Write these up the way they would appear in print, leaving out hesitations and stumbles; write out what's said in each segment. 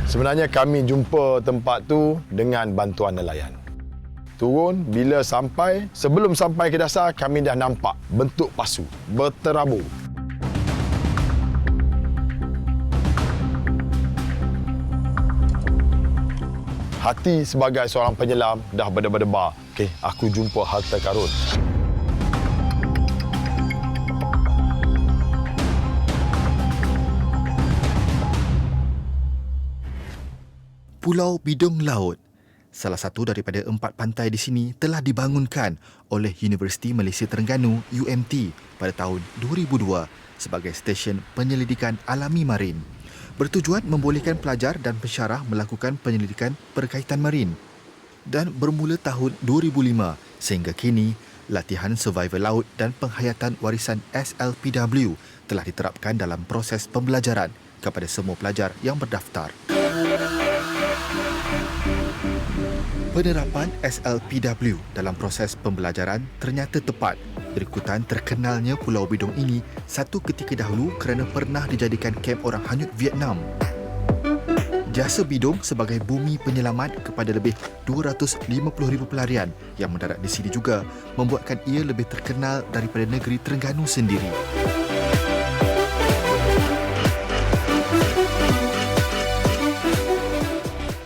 Sebenarnya kami jumpa tempat tu dengan bantuan nelayan. Turun, bila sampai, sebelum sampai ke dasar, kami dah nampak bentuk pasu berterabur. Hati sebagai seorang penyelam dah berdebar-debar. Okey, aku jumpa harta karun. Pulau Bidung Laut, salah satu daripada 4 pantai di sini telah dibangunkan oleh Universiti Malaysia Terengganu UMT pada tahun 2002 sebagai stesen penyelidikan alami marin. Bertujuan membolehkan pelajar dan pensyarah melakukan penyelidikan berkaitan marin. Dan bermula tahun 2005 sehingga kini, latihan survival laut dan penghayatan warisan SLPW telah diterapkan dalam proses pembelajaran kepada semua pelajar yang berdaftar. Penerapan SLPW dalam proses pembelajaran ternyata tepat berikutan terkenalnya Pulau Bidung ini satu ketika dahulu kerana pernah dijadikan kem orang hanyut Vietnam. Jasa Bidung sebagai bumi penyelamat kepada lebih 250,000 pelarian yang mendarat di sini juga membuatkan ia lebih terkenal daripada negeri Terengganu sendiri.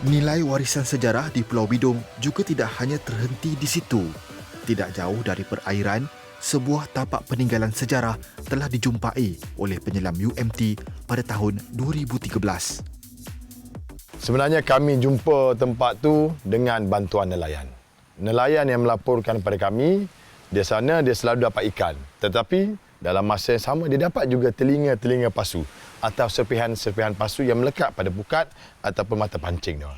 Nilai warisan sejarah di Pulau Bidung juga tidak hanya terhenti di situ. Tidak jauh dari perairan, sebuah tapak peninggalan sejarah telah dijumpai oleh penyelam UMT pada tahun 2013. Sebenarnya kami jumpa tempat tu dengan bantuan nelayan. Nelayan yang melaporkan kepada kami, di sana dia selalu dapat ikan. Tetapi dalam masa yang sama dia dapat juga telinga-telinga pasu atau serpihan-serpihan pasu yang melekat pada pukat ataupun mata pancing dia.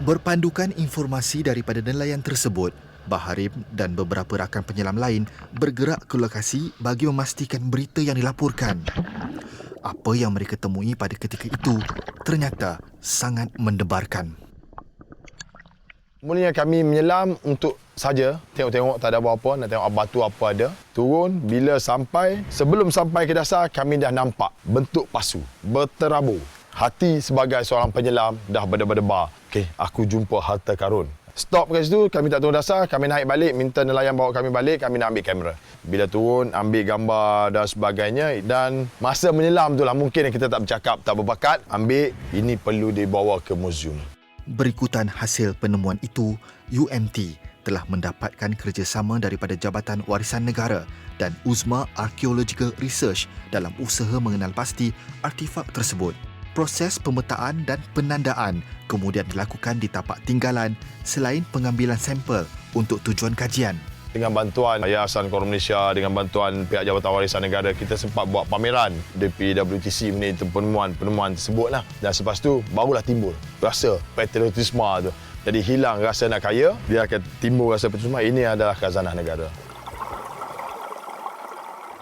Berpandukan informasi daripada nelayan tersebut, Baharim dan beberapa rakan penyelam lain bergerak ke lokasi bagi memastikan berita yang dilaporkan. Apa yang mereka temui pada ketika itu ternyata sangat mendebarkan. Mulanya kami menyelam untuk saja tengok-tengok tak ada apa-apa, nak tengok batu apa ada. Turun, bila sampai, sebelum sampai ke dasar kami dah nampak bentuk pasu berterabur. Hati sebagai seorang penyelam dah berdebar-debar. Okey, aku jumpa harta karun. Stop kat situ, kami tak turun dasar, kami naik balik, minta nelayan bawa kami balik, kami nak ambil kamera. Bila turun, ambil gambar dan sebagainya, dan masa menyelam tu lah mungkin kita tak bercakap, tak berbakat, ambil, ini perlu dibawa ke muzium. Berikutan hasil penemuan itu, UMT telah mendapatkan kerjasama daripada Jabatan Warisan Negara dan Uzma Archaeological Research dalam usaha mengenal pasti artifak tersebut. Proses pemetaan dan penandaan kemudian dilakukan di tapak tinggalan selain pengambilan sampel untuk tujuan kajian. Dengan bantuan Yayasan Korang Malaysia, dengan bantuan pihak Jabatan Warisan Negara, kita sempat buat pameran di PWTC mengenai penemuan tersebut lah. Dan selepas tu, barulah timbul rasa patriotisme tu. Jadi hilang rasa nak kaya, dia akan timbul rasa patriotisme, ini adalah khazanah negara.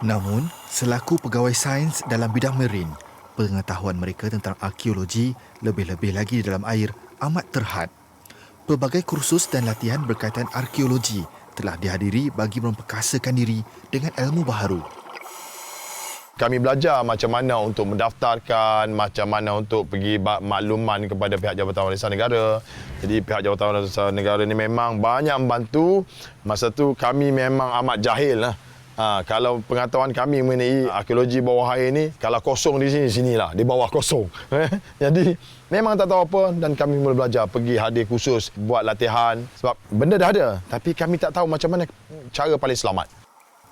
Namun, selaku pegawai sains dalam bidang marin, pengetahuan mereka tentang arkeologi, lebih-lebih lagi di dalam air, amat terhad. Pelbagai kursus dan latihan berkaitan arkeologi telah dihadiri bagi memperkasakan diri dengan ilmu baharu. Kami belajar macam mana untuk mendaftarkan, macam mana untuk pergi makluman kepada pihak Jabatan Warisan Negara. Jadi pihak Jabatan Warisan Negara ni memang banyak membantu. Masa tu kami memang amat jahil lah. Kalau pengetahuan kami mengenai arkeologi bawah air ni, kalau kosong di sinilah, di bawah kosong. Jadi memang tak tahu apa dan kami mula belajar, pergi hadir khusus, buat latihan. Sebab benda dah ada, tapi kami tak tahu macam mana cara paling selamat.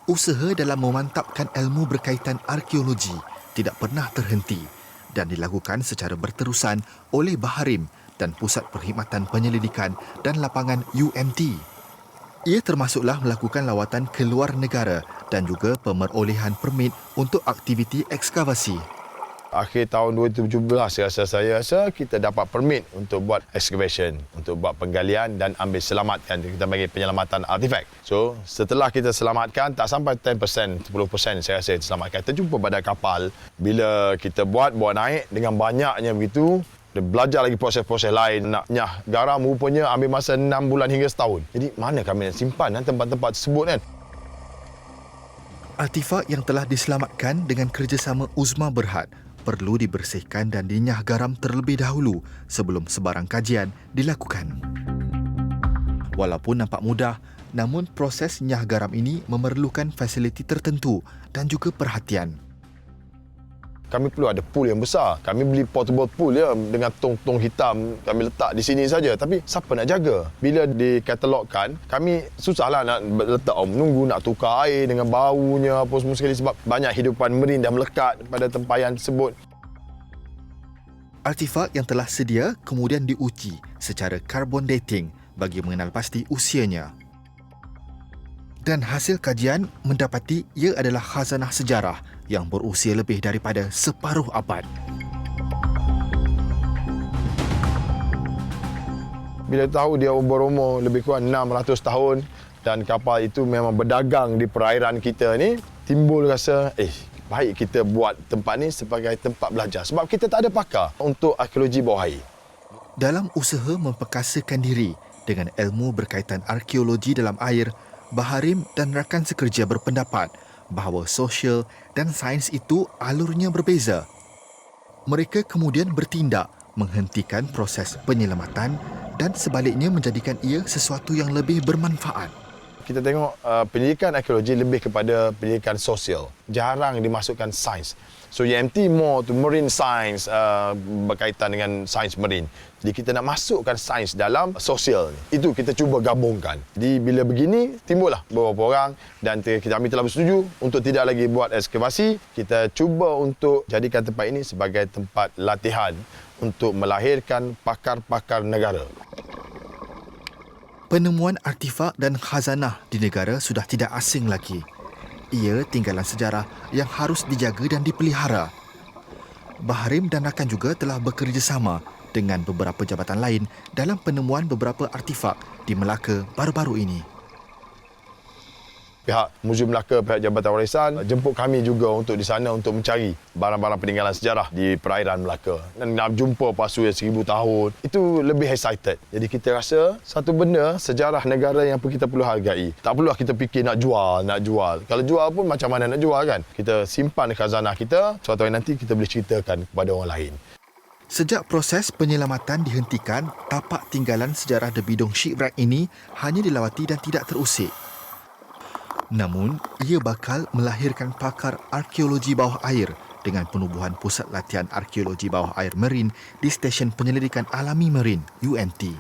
Usaha dalam memantapkan ilmu berkaitan arkeologi tidak pernah terhenti dan dilakukan secara berterusan oleh Baharim dan Pusat Perkhidmatan Penyelidikan dan Lapangan UMT. Ia termasuklah melakukan lawatan ke luar negara dan juga pemerolehan permit untuk aktiviti ekskavasi. Akhir tahun 2017 saya rasa kita dapat permit untuk buat excavation, untuk buat penggalian dan ambil selamatkan, kita panggil penyelamatan artifak. So, setelah kita selamatkan, tak sampai 10%, 10% saya rasa kita selamatkan. Kita jumpa badan kapal, bila kita bawa naik dengan banyaknya begitu, belajar lagi proses-proses lain. Nak nyah garam rupanya ambil masa 6 bulan hingga setahun. Jadi mana kami nak simpan tempat-tempat tersebut kan? Artifak yang telah diselamatkan dengan kerjasama Uzma Berhad perlu dibersihkan dan dinyah garam terlebih dahulu sebelum sebarang kajian dilakukan. Walaupun nampak mudah, namun proses nyah garam ini memerlukan fasiliti tertentu dan juga perhatian. Kami perlu ada pool yang besar. Kami beli portable pool ya dengan tong-tong hitam kami letak di sini saja. Tapi siapa nak jaga? Bila dikatalogkan, kami susahlah nak letak menunggu nak tukar air dengan baunya apa semua sekali sebab banyak hidupan marine dah melekat pada tempayan tersebut. Artifak yang telah sedia kemudian diuji secara carbon dating bagi mengenal pasti usianya. Dan hasil kajian mendapati ia adalah khazanah sejarah yang berusia lebih daripada separuh abad. Bila tahu dia berumur lebih kurang 600 tahun dan kapal itu memang berdagang di perairan kita ni, timbul rasa baik kita buat tempat ni sebagai tempat belajar sebab kita tak ada pakar untuk arkeologi bawah air. Dalam usaha memperkasakan diri dengan ilmu berkaitan arkeologi dalam air, Baharim dan rakan sekerja berpendapat bahawa sosial dan sains itu alurnya berbeza. Mereka kemudian bertindak menghentikan proses penyelamatan dan sebaliknya menjadikan ia sesuatu yang lebih bermanfaat. Kita tengok pendidikan arkeologi lebih kepada pendidikan sosial. Jarang dimasukkan sains. So UMT more to marine science berkaitan dengan sains marine. Jadi kita nak masukkan sains dalam sosial. Itu kita cuba gabungkan. Jadi bila begini timbullah beberapa orang dan kami telah bersetuju untuk tidak lagi buat ekskavasi. Kita cuba untuk jadikan tempat ini sebagai tempat latihan untuk melahirkan pakar-pakar negara. Penemuan artifak dan khazanah di negara sudah tidak asing lagi. Ia tinggalan sejarah yang harus dijaga dan dipelihara. Baharim dan rakan juga telah bekerjasama dengan beberapa jabatan lain dalam penemuan beberapa artifak di Melaka baru-baru ini. Pihak Muzium Melaka, pihak Jabatan Warisan jemput kami juga untuk di sana untuk mencari barang-barang peninggalan sejarah di perairan Melaka. Dan nak jumpa pasu yang 1000 tahun, itu lebih excited. Jadi kita rasa satu benda sejarah negara yang kita perlu hargai. Tak perlulah kita fikir nak jual. Kalau jual pun macam mana nak jual kan? Kita simpan khazanah kita, suatu hari nanti kita boleh ceritakan kepada orang lain. Sejak proses penyelamatan dihentikan, tapak tinggalan sejarah The Bidong Shipwreck ini hanya dilawati dan tidak terusik. Namun, ia bakal melahirkan pakar arkeologi bawah air dengan penubuhan Pusat Latihan Arkeologi Bawah Air Marine di Stesen Penyelidikan Alami Marine, UMT.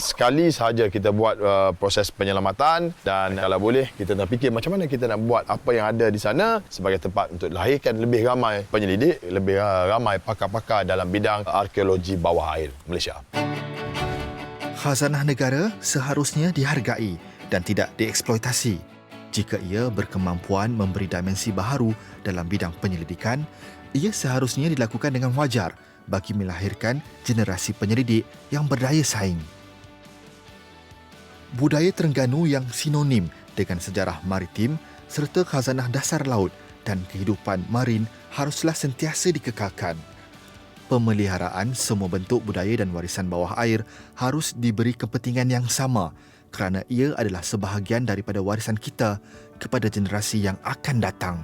Sekali sahaja kita buat proses penyelamatan dan kalau boleh kita nak fikir macam mana kita nak buat apa yang ada di sana sebagai tempat untuk lahirkan lebih ramai penyelidik, lebih ramai pakar-pakar dalam bidang arkeologi bawah air Malaysia. Khazanah negara seharusnya dihargai dan tidak dieksploitasi. Jika ia berkemampuan memberi dimensi baharu dalam bidang penyelidikan, ia seharusnya dilakukan dengan wajar bagi melahirkan generasi penyelidik yang berdaya saing. Budaya Terengganu yang sinonim dengan sejarah maritim serta khazanah dasar laut dan kehidupan marin haruslah sentiasa dikekalkan. Pemeliharaan semua bentuk budaya dan warisan bawah air harus diberi kepentingan yang sama kerana ia adalah sebahagian daripada warisan kita kepada generasi yang akan datang.